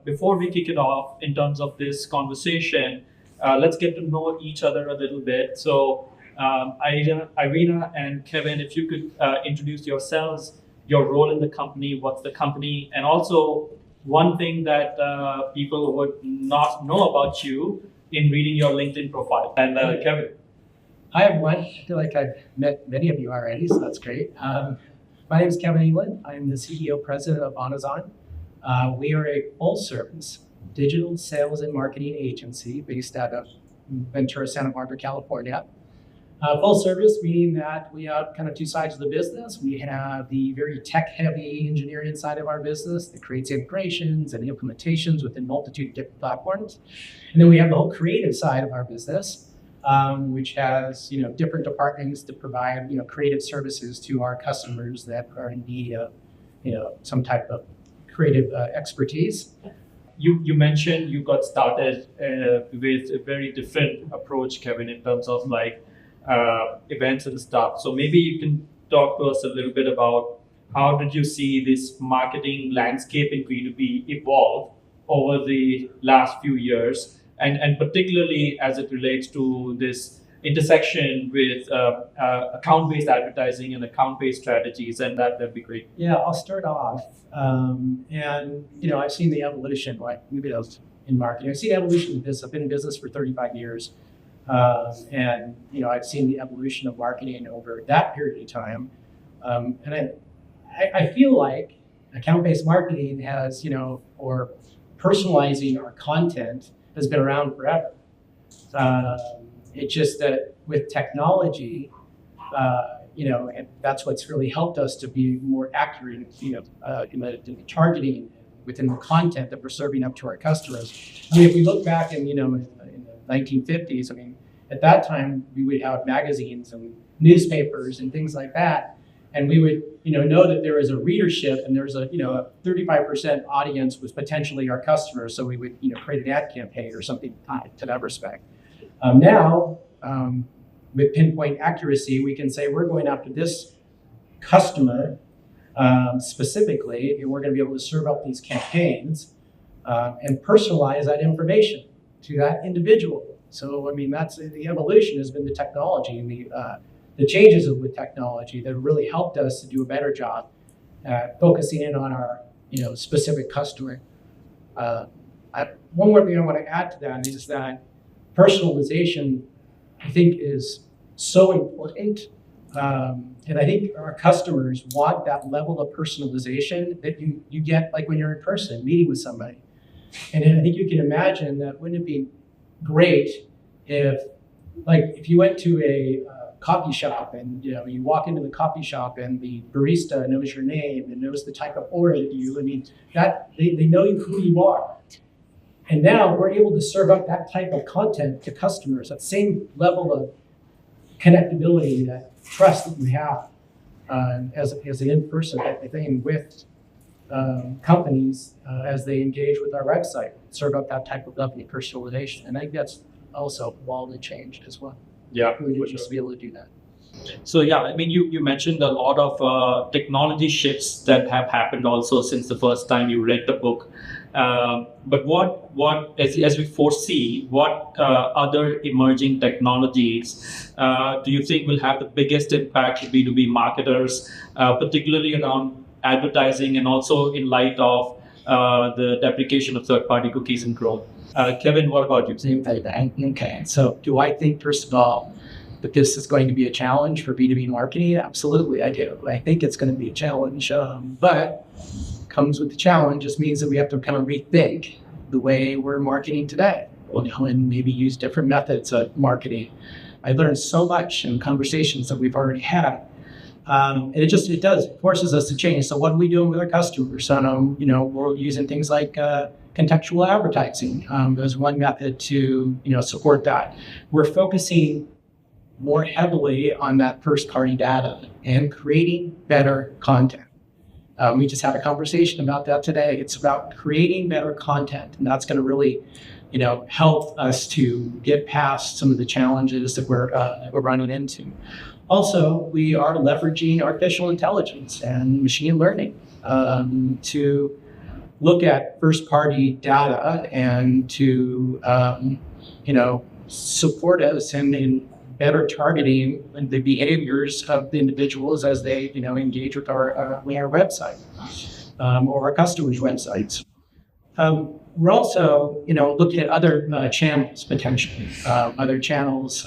before we kick it off in terms of this conversation, let's get to know each other a little bit. So, Irina and Kevin, if you could introduce yourselves, your role in the company, what's the company, and also one thing that people would not know about you in reading your LinkedIn profile. And Kevin. Hi, everyone. I feel like I've met many of you already, so that's great. My name is Kevin England. I'm the CEO president of Amazon. We are a full-service digital sales and marketing agency based out of Ventura, Santa Barbara, California. Full service meaning that we have kind of two sides of the business. We have the very tech-heavy engineering side of our business that creates integrations and implementations within a multitude of different platforms. And then we have the whole creative side of our business, which has different departments that provide creative services to our customers that are in need of some type of creative expertise. You mentioned you got started with a very different approach, Kevin, in terms of events and stuff. So maybe you can talk to us a little bit about how did you see this marketing landscape in B2B evolve over the last few years, and particularly as it relates to this intersection with account-based advertising and account-based strategies, and that'd be great. Yeah, I'll start off. I've seen the evolution, maybe that was in marketing. I've seen the evolution of this. I've been in business for 35 years. I've seen the evolution of marketing over that period of time. And I feel like account-based marketing has, or personalizing our content has been around forever. It's just that with technology, and that's what's really helped us to be more accurate, in the targeting within the content that we're serving up to our customers. I mean, if we look back in the 1950s, at that time we would have magazines and newspapers and things like that, and we would know that there was a readership and there was a 35% audience was potentially our customers, so we would create an ad campaign or something to that respect. Now with pinpoint accuracy, we can say we're going after this customer specifically, and we're going to be able to serve up these campaigns and personalize that information to that individual. So, that's the evolution has been the technology and the changes with technology that have really helped us to do a better job at focusing in on our specific customer. One more thing I want to add to that is that personalization, I think, is so important. And I think our customers want that level of personalization that you get like when you're in person meeting with somebody. And I think you can imagine that wouldn't it be great if you went to a coffee shop and you walk into the coffee shop and the barista knows your name and knows the type of order that that they know who you are. And now we're able to serve up that type of content to customers, that same level of connectability, that trust that we have as an in-person thing with companies as they engage with our website, serve up that type of level of personalization. And I think that's also wildly changed as well. Yeah, we used to be able to do that. So you mentioned a lot of technology shifts that have happened also since the first time you read the book. But what as we foresee, what other emerging technologies do you think will have the biggest impact to B2B marketers, particularly around advertising and also in light of the deprecation of third-party cookies in Chrome? Kevin, what about you? Same thing. Okay. So do I think, first of all, that this is going to be a challenge for B2B marketing? Absolutely, I do. I think it's going to be a challenge, but comes with the challenge just means that we have to kind of rethink the way we're marketing today, and maybe use different methods of marketing. I learned so much in conversations that we've already had. And it forces us to change. So what are we doing with our customers? We're using things like contextual advertising as one method to support that. We're focusing more heavily on that first-party data and creating better content. We just had a conversation about that today. It's about creating better content, and that's going to really, help us to get past some of the challenges that we're running into. Also, we are leveraging artificial intelligence and machine learning to look at first-party data and to support us in better targeting the behaviors of the individuals as they engage with our website or our customers' websites. We're also, looking at other channels potentially, other channels,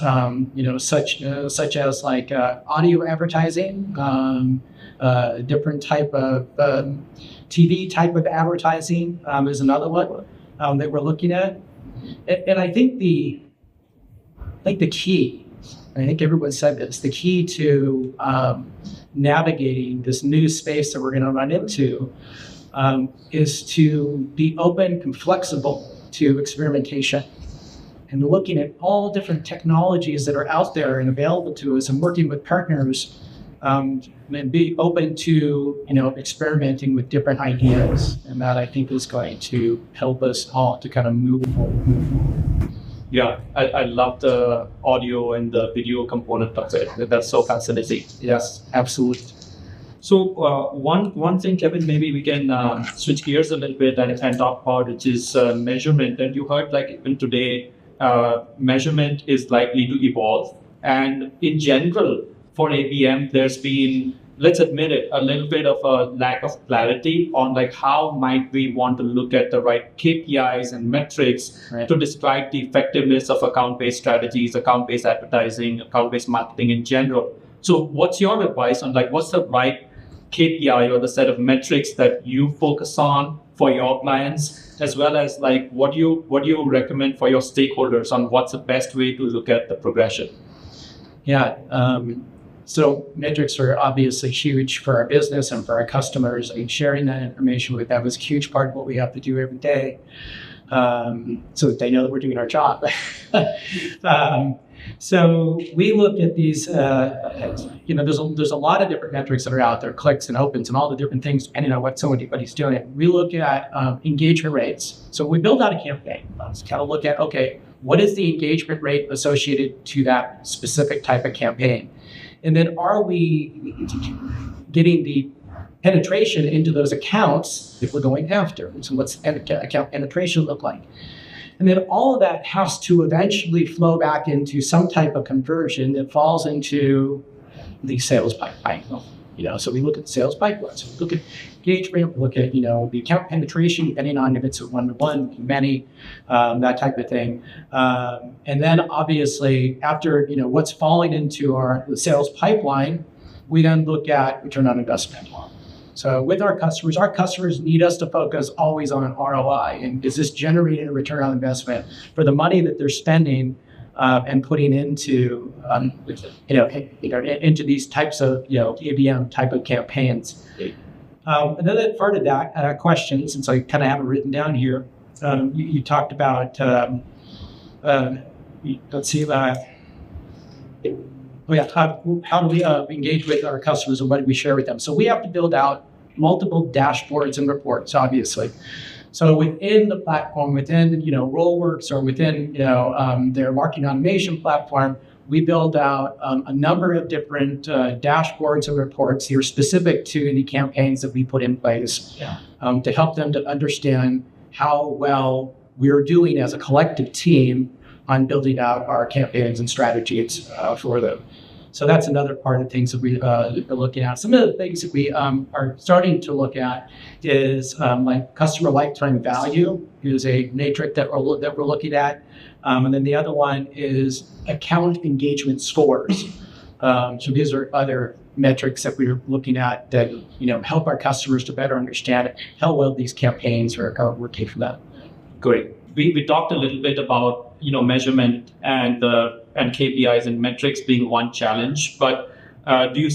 such as like audio advertising, different type of TV type of advertising is another one that we're looking at. And I think the key, I think everyone said this, the key to navigating this new space that we're going to run into is to be open and flexible to experimentation and looking at all different technologies that are out there and available to us and working with partners and be open to experimenting with different ideas. And that I think is going to help us all to kind of move forward. Yeah, I love the audio and the video component of it. That's so fascinating. Yes, absolutely. So one thing, Kevin, maybe we can switch gears a little bit and talk about, which is measurement. And you heard, like, even today, measurement is likely to evolve. And in general, for ABM, there's been, let's admit it, a little bit of a lack of clarity on like how might we want to look at the right KPIs and metrics to describe the effectiveness of account-based strategies, account-based advertising, account-based marketing in general. So what's your advice on like what's the right KPI or the set of metrics that you focus on for your clients, as well as like what do you recommend for your stakeholders on what's the best way to look at the progression? Yeah. So metrics are obviously huge for our business and for our customers, and sharing that information with them is a huge part of what we have to do every day, so that they know that we're doing our job. So we look at these, there's a lot of different metrics that are out there, clicks and opens and all the different things depending on what somebody's doing. We look at engagement rates. So we build out a campaign. Let's kind of look at, okay, what is the engagement rate associated to that specific type of campaign? And then are we getting the penetration into those accounts that we're going after? So what's account penetration look like? And then all of that has to eventually flow back into some type of conversion that falls into the sales pipeline. So we look at sales pipelines, we look at engagement, we look at, the account penetration, depending on if it's a one-to-one, many, that type of thing. And then obviously after, what's falling into the sales pipeline, we then look at return on investment. So with our customers need us to focus always on ROI. And is this generating a return on investment for the money that they're spending and putting into, into these types of, ABM type of campaigns? Another part of that question, since I kind of have it written down here, you talked about, let's see, how do we engage with our customers and what do we share with them? So we have to build out multiple dashboards and reports, obviously. So within the platform, within Rollworks or within their marketing automation platform, we build out a number of different dashboards and reports here specific to the campaigns that we put in place to help them to understand how well we're doing as a collective team on building out our campaigns and strategies for them. So that's another part of things that we are looking at. Some of the things that we are starting to look at is like customer lifetime value is a metric that we're looking at. And then the other one is account engagement scores. So these are other metrics that we're looking at that help our customers to better understand how well these campaigns are working for them. Great. We talked a little bit about measurement and KPIs and metrics being one challenge, but do you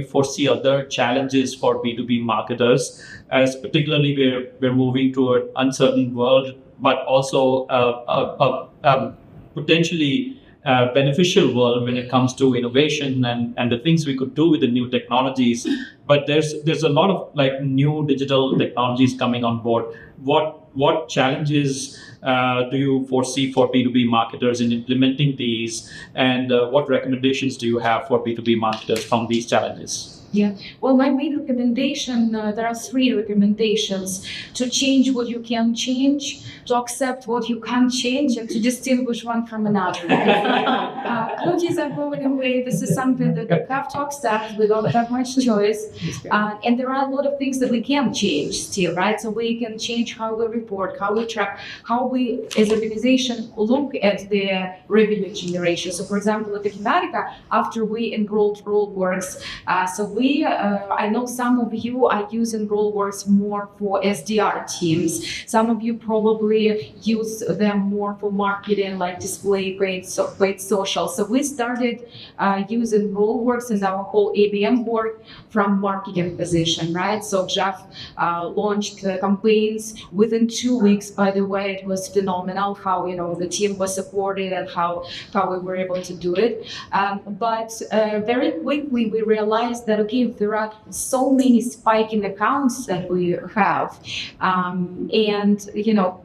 foresee other challenges for B2B marketers, as particularly we're moving to an uncertain world, but also a potentially beneficial world when it comes to innovation and the things we could do with the new technologies. But there's a lot of like new digital technologies coming on board. What challenges do you foresee for B2B marketers in implementing these, and what recommendations do you have for B2B marketers from these challenges? Yeah. Well, my main recommendation, there are three recommendations: to change what you can change, to accept what you can't change, and to distinguish one from another. Cookies are going away. This is something that we have to accept. We don't have much choice. And there are a lot of things that we can change still, right? So we can change how we report, how we track, how we as an organization look at the revenue generation. So for example, at Informatica, after we enrolled Rollworks, I know some of you are using Rollworks more for SDR teams. Some of you probably use them more for marketing, like display, paid social. So we started using Rollworks in our whole ABM board from marketing position, right? So Jeff launched campaigns within 2 weeks. By the way, it was phenomenal how the team was supported and how we were able to do it. But very quickly we realized that there are so many spiking accounts that we have, and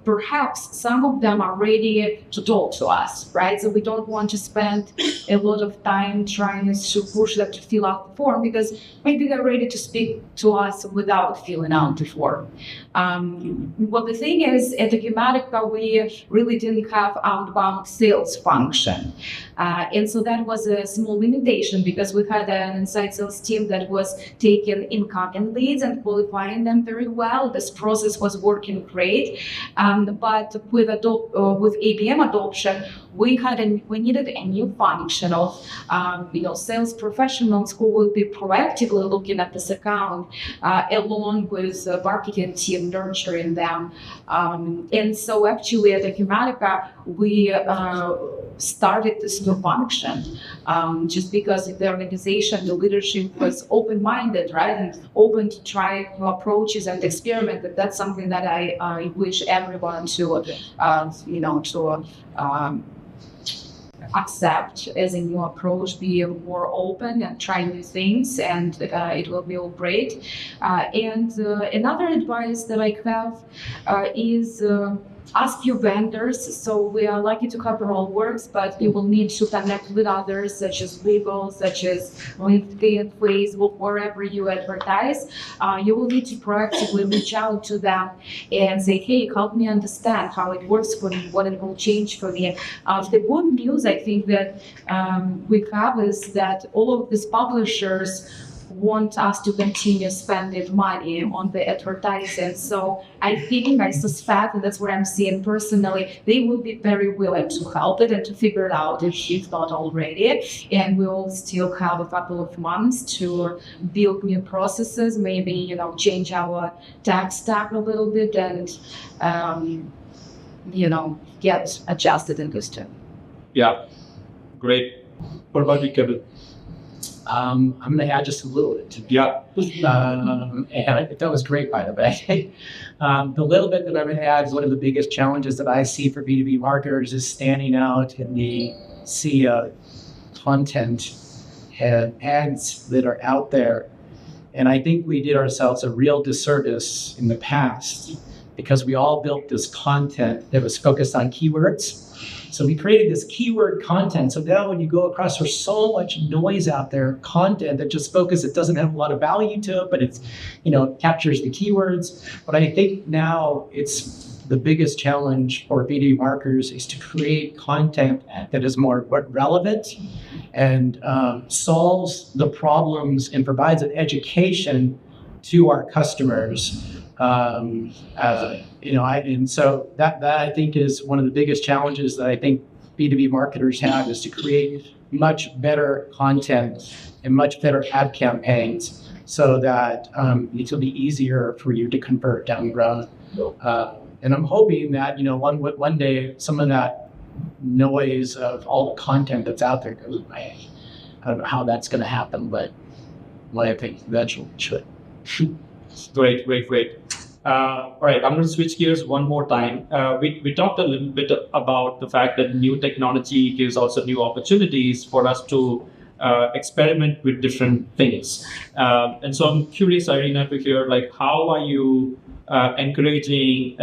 perhaps some of them are ready to talk to us, right? So we don't want to spend a lot of time trying to push them to fill out the form, because maybe they're ready to speak to us without filling out the form. Well, the thing is, at Informatica, we really didn't have outbound sales function. And so that was a small limitation, because we had an inside sales team that was taking incoming leads and qualifying them very well. This process was working great. But with ABM adoption, we needed a new function of sales professionals who will be proactively looking at this account along with the marketing team nurturing them. And so actually at Informatica, we started this new function just because in the organization, the leadership was open-minded, right? And open to try new approaches and experiment. And that's something that I wish everyone to accept as a new approach, be more open and try new things, and it will be all great. And another advice that I have is ask your vendors. So we are lucky to have Rollworks, but you will need to connect with others, such as Google, such as LinkedIn, Facebook, wherever you advertise. You will need to proactively reach out to them and say, hey, help me understand how it works for me, what it will change for me. The good news I think that we have is that all of these publishers want us to continue spending money on the advertising. So I suspect, and that's what I'm seeing personally, they will be very willing to help it and to figure it out if not already. And we will still have a couple of months to build new processes, maybe, change our tech stack a little bit and, get adjusted in this too. Yeah, great. What about you, Kevin? I'm going to add just a little bit. Yeah. And that was great, by the way. The little bit that I'm going to add is one of the biggest challenges that I see for B2B marketers is standing out in the sea of content and ads that are out there. And I think we did ourselves a real disservice in the past because we all built this content that was focused on keywords. So we created this keyword content. So now when you go across, there's so much noise out there, content that just it doesn't have a lot of value to it, but it's, captures the keywords. But I think now it's the biggest challenge for B2B marketers is to create content that is more relevant and solves the problems and provides an education to our customers. And so that I think is one of the biggest challenges that I think B2B marketers have, is to create much better content and much better ad campaigns so that it will be easier for you to convert down the road. And I'm hoping that, one day some of that noise of all the content that's out there goes away. I don't know how that's going to happen, but I think eventually it should. Great. All right, I'm going to switch gears one more time. We talked a little bit about the fact that new technology gives also new opportunities for us to experiment with different things. And so I'm curious, Irina, to hear, how are you encouraging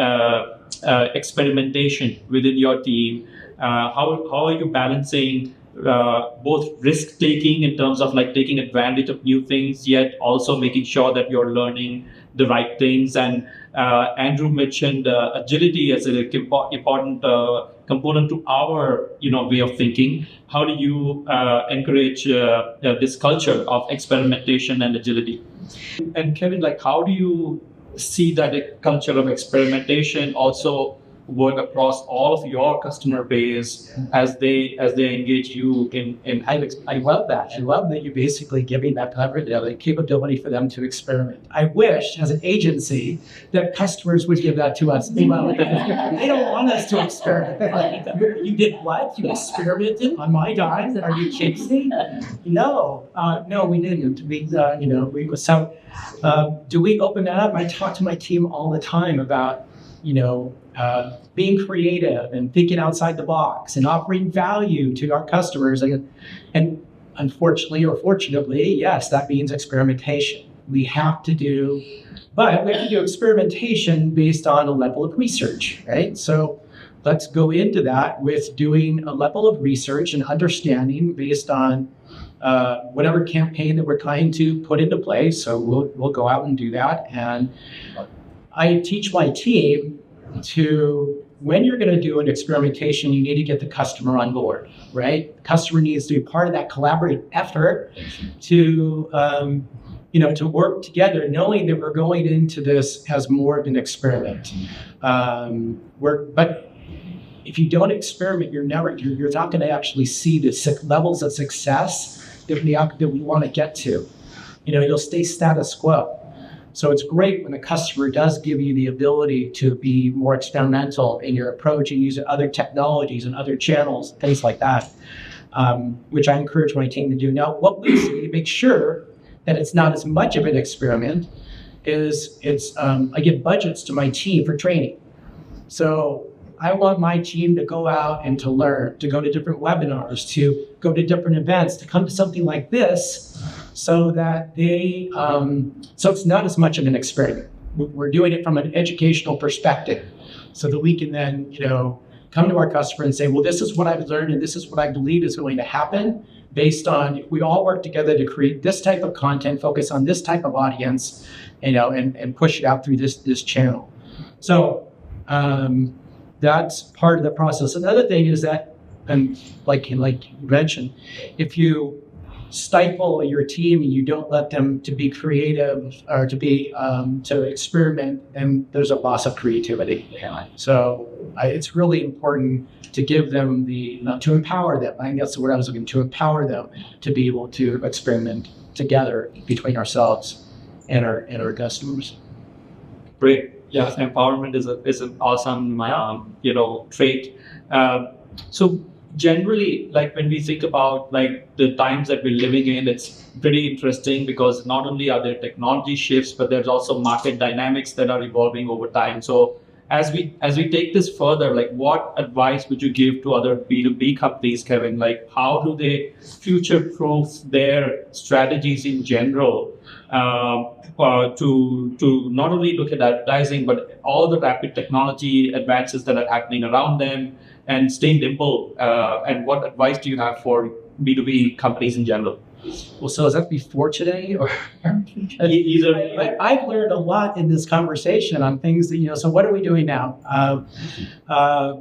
experimentation within your team? How are you balancing both risk taking in terms of like taking advantage of new things, yet also making sure that you're learning the right things. And Andrew mentioned agility as an important component to our way of thinking. How do you encourage this culture of experimentation and agility? And Kevin, like, how do you see that a culture of experimentation also work across all of your customer base as they engage you in I love that. I love that you're basically giving that the capability for them to experiment. I wish, as an agency, that customers would give that to us. They don't want us to experiment. Like, you did what? You experimented on my dime? Are you kidding me? No, we didn't. Do we open that up? I talk to my team all the time about being creative and thinking outside the box and offering value to our customers. And unfortunately or fortunately, yes, that means experimentation. We have to do experimentation based on a level of research, right? So let's go into that with doing a level of research and understanding based on whatever campaign that we're trying to put into place. So we'll go out and do that. And I teach my team when you're going to do an experimentation, you need to get the customer on board, right? The customer needs to be part of that collaborative effort to work together, knowing that we're going into this as more of an experiment. But if you don't experiment, you're not going to actually see the levels of success that we want to get to. You'll stay status quo. So it's great when a customer does give you the ability to be more experimental in your approach and use other technologies and other channels, things like that, which I encourage my team to do. Now, what we see to make sure that it's not as much of an experiment is I give budgets to my team for training. So I want my team to go out and to learn, to go to different webinars, to go to different events, to come to something like this, so that so it's not as much of an experiment. We're doing it from an educational perspective, so that we can then, come to our customer and say, well, this is what I've learned and this is what I believe is going to happen based on if we all work together to create this type of content, focus on this type of audience, and push it out through this channel. So that's part of the process. Another thing is that, and like you mentioned, if you stifle your team and you don't let them to be creative or to experiment, then there's a loss of creativity. So it's really important to give them to empower them. I think that's the word I was looking to empower them to be able to experiment together between ourselves and our customers. Great. Yeah, empowerment is an awesome trait. So generally, like when we think about like the times that we're living in, it's pretty interesting because not only are there technology shifts, but there's also market dynamics that are evolving over time. So as we take this further, like what advice would you give to other B2B companies, Kevin? Like how do they future-proof their strategies in general to not only look at advertising, but all the rapid technology advances that are happening around them and stay nimble? And what advice do you have for B2B companies in general? Well, so is that before today or either? I've learned a lot in this conversation on things that, so what are we doing now?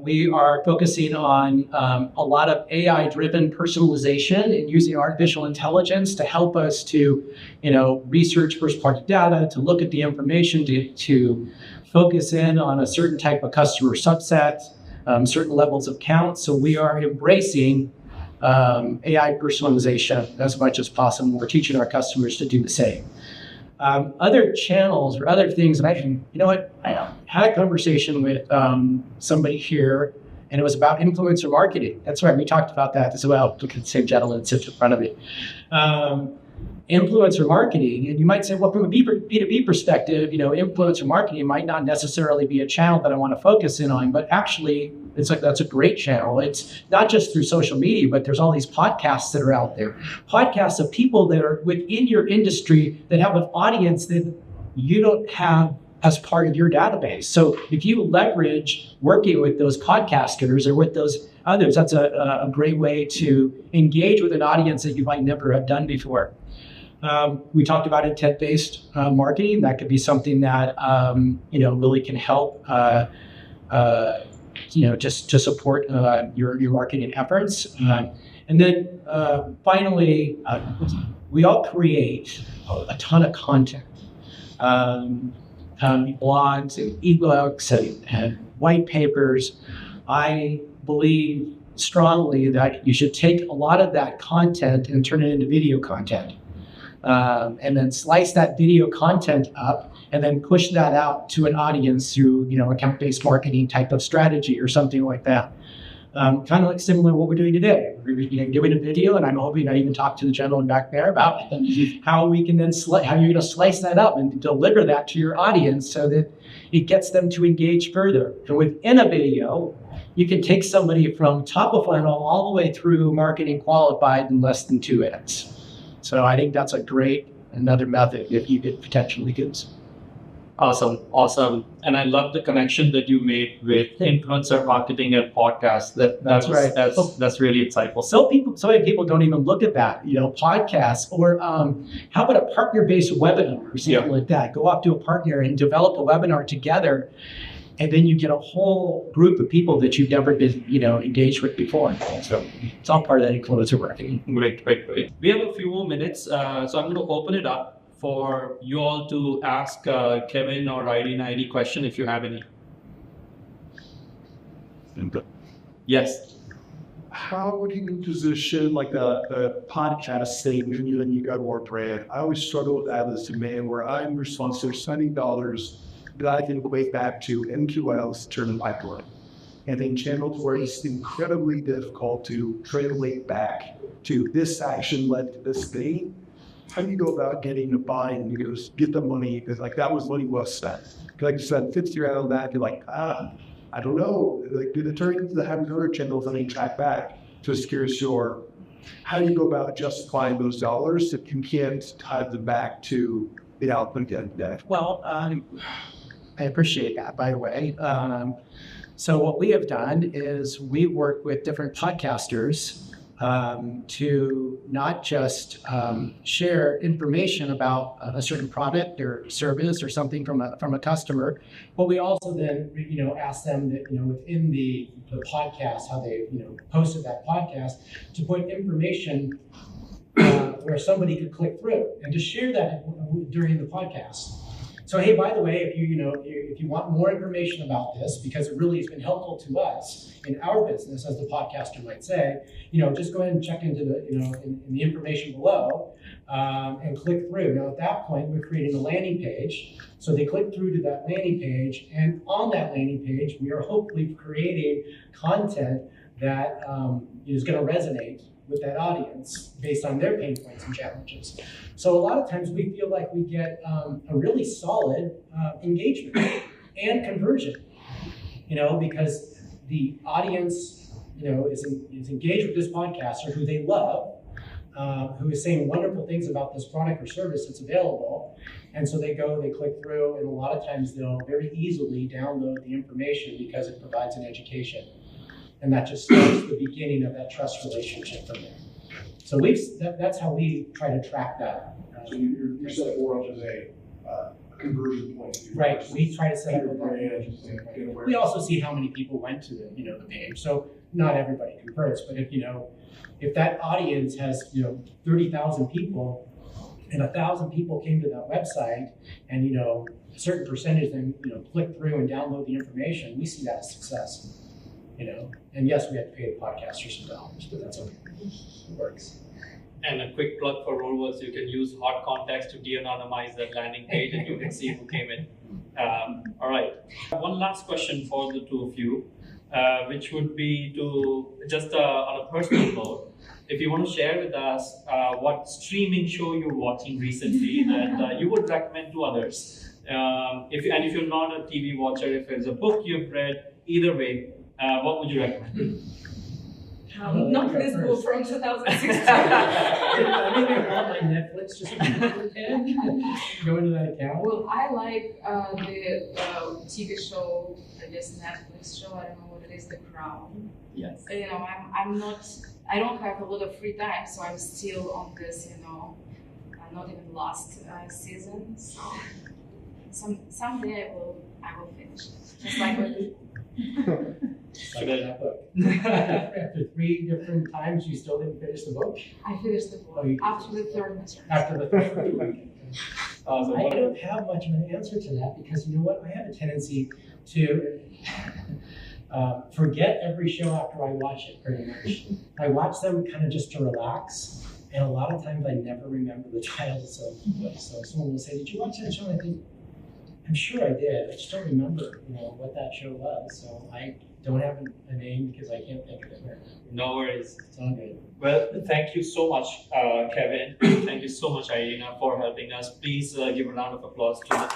We are focusing on a lot of AI-driven personalization and using artificial intelligence to help us to, research first-party data, to look at the information, to focus in on a certain type of customer subset, certain levels of count. So we are embracing AI personalization as much as possible. We're teaching our customers to do the same. Other channels or other things, and I had a conversation with somebody here, and it was about influencer marketing. That's right, we talked about that as well. Look at the same gentleman that sits in front of me. Influencer marketing, and you might say, well, from a B2B perspective, influencer marketing might not necessarily be a channel that I want to focus in on, but actually, it's like that's a great channel. It's not just through social media, but there's all these podcasts that are out there. Podcasts of people that are within your industry that have an audience that you don't have as part of your database. So if you leverage working with those podcasters or with those others, that's a great way to engage with an audience that you might never have done before. We talked about intent-based marketing. That could be something that really can help just to support your marketing efforts. And then finally, we all create a ton of content. Blogs and ebooks and white papers. I believe strongly that you should take a lot of that content and turn it into video content. And then slice that video content up and then push that out to an audience through, account-based marketing type of strategy or something like that. Kind of like similar to what we're doing today. We're doing a video, and I'm hoping I even talk to the gentleman back there about how we can then how you're going to slice that up and deliver that to your audience so that it gets them to engage further. So within a video, you can take somebody from top of funnel all the way through marketing qualified in less than 2 minutes. So I think that's another method if you could potentially use. Awesome. And I love the connection that you made with influencer marketing and podcasts. That's right. That's really insightful. So many people don't even look at that, podcasts or how about a partner-based webinar or something like that? Go off to a partner and develop a webinar together. And then you get a whole group of people that you've never been, engaged with before. So it's all part of that influencer marketing. Great. We have a few more minutes, so I'm going to open it up for you all to ask Kevin or Irene any question if you have any. Yes. How would you position like the podcast statement when you got more brand? I always struggle with that as a man where I'm responsible for spending dollars that I can equate back to MQLs to turn in pipeline. And in channels where it's incredibly difficult to translate back to this action led to this thing. How do you go about getting the buy-in? You go get the money because that was money well spent. Like you said, 50 years out of that, you're like, I don't know. Like, do the turns that have other channels that they track back to secure sure? How do you go about justifying those dollars if you can't tie them back to the output at the end? Well, I appreciate that, by the way. So what we have done is we work with different podcasters to not just share information about a certain product or service or something from a customer, but we also then ask them that within the podcast how they posted that podcast to put information where somebody could click through and to share that during the podcast. So hey, by the way, if you want more information about this, because it really has been helpful to us in our business, as the podcaster might say, just go ahead and check into the in the information below and click through. Now at that point, we're creating a landing page, so they click through to that landing page, and on that landing page, we are hopefully creating content that is going to resonate with that audience based on their pain points and challenges. So a lot of times we feel like we get a really solid engagement and conversion, because the audience, is engaged with this podcaster who they love, who is saying wonderful things about this product or service that's available. And so they click through, and a lot of times they'll very easily download the information because it provides an education. And that just starts the beginning of that trust relationship from there. So that's how we try to track that. So you're set up more as a conversion point. Right. We try to set up a brand. We also see how many people went to the page. So not everybody converts, but if that audience has 30,000 people and 1,000 people came to that website and a certain percentage then click through and download the information, we see that as success. And yes, we have to pay the podcasters some dollars, but that's okay. It works. And a quick plug for Rollworks, you can use hot context to de-anonymize that landing page and you can see who came in. All right. One last question for the two of you, which would be to just on a personal note, if you want to share with us what streaming show you're watching recently that you would recommend to others. If you're not a TV watcher, if it's a book you've read, either way, what would you recommend? Not this book from 2016. I think I got my Netflix just go into that account. Well, I like the TV show, I guess Netflix show, I don't know what it is, The Crown. Yes. You know, I'm not, I don't have a lot of free time, so I'm still on this, you know, not even last season. So someday I will finish it. Just like with Like that book. After 3 different times, you still didn't finish the book? I finished the book Oh, you- after the third mission. After the first one. Awesome. I don't have much of an answer to that because you know what? I have a tendency to forget every show after I watch it, pretty much. I watch them kind of just to relax, and a lot of times I never remember the titles of books. So someone will say, "Did you watch that show?" And I think, "I'm sure I did. I just don't remember, you know, what that show was." So I don't have a name because I can't think of it right now. No worries. It's all good. Well, thank you so much, Kevin. Thank you so much, Irina, for helping us. Please give a round of applause to the